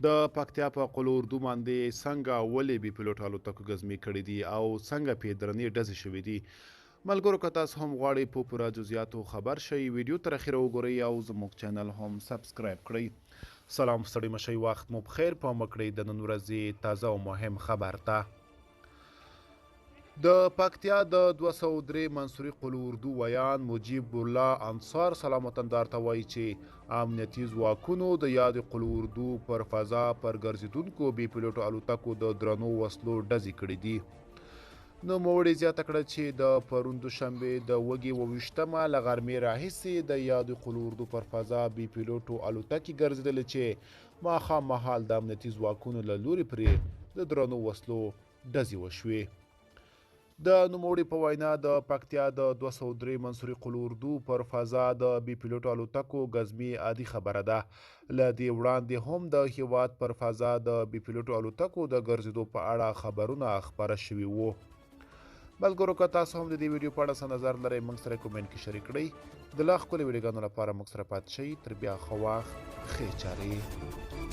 د پکتیا په قلو اردو باندې څنګه ولې بي پیلوټ الوتکو ګزمې کړي دي او څنګه پې درنې ډزې شوې دي. ملګرو که تاسو هم غواړئ په پوره جزئیاتو خبر شئ ویډیو تر اخره وګورئ او زموږ چینل هم سبسکرایب کړئ. سلام ستړي مه شئ، وخت مو بخیر. په مکړئ د نن ورځې تازه او مهم خبر ته. د پکتیا د 203 منصوري قلو اردو ویان مجیب الله انصار سلام وطندار ته وایي چې امنیتي ځواکونو د یاد قلو اردو پر فضا پر ګرځېدونکو بي پیلوټو الوتکو د درنو وسلو ډزې کړې دي. نوموړي زیاته کړه چې د پرون دوشنبې د وږي 28مه له غرمې راهیسې د یاد قلو اردو پر فضا بي پیلوټو الوتکې ګرځېدلې چې ماښام مهال د امنیتي ځواکونو له لوري پرې د درنو وسلو ډزې وشوې. د نوموړي په وینا د پکتیا د 203 منصوري قلو اردو پر فضا د بي پیلوټو الوتکو ګزمې عادي خبره ده. له دې وړاندې هم د هیواد پر فضا د بي پیلوټو الوتکو د ګرځېدو په اړه خبرونه خپاره شوي وو. ملګرو که تاسو هم د دې ویډیو په اړه څه نظر لرئ موږ سره کومنټ کې شریک کړئ. د لا ښکلې ویډیوګانو لپاره موږ سره پاتې شئ. تر بیا ښه وخت، ښې چارې.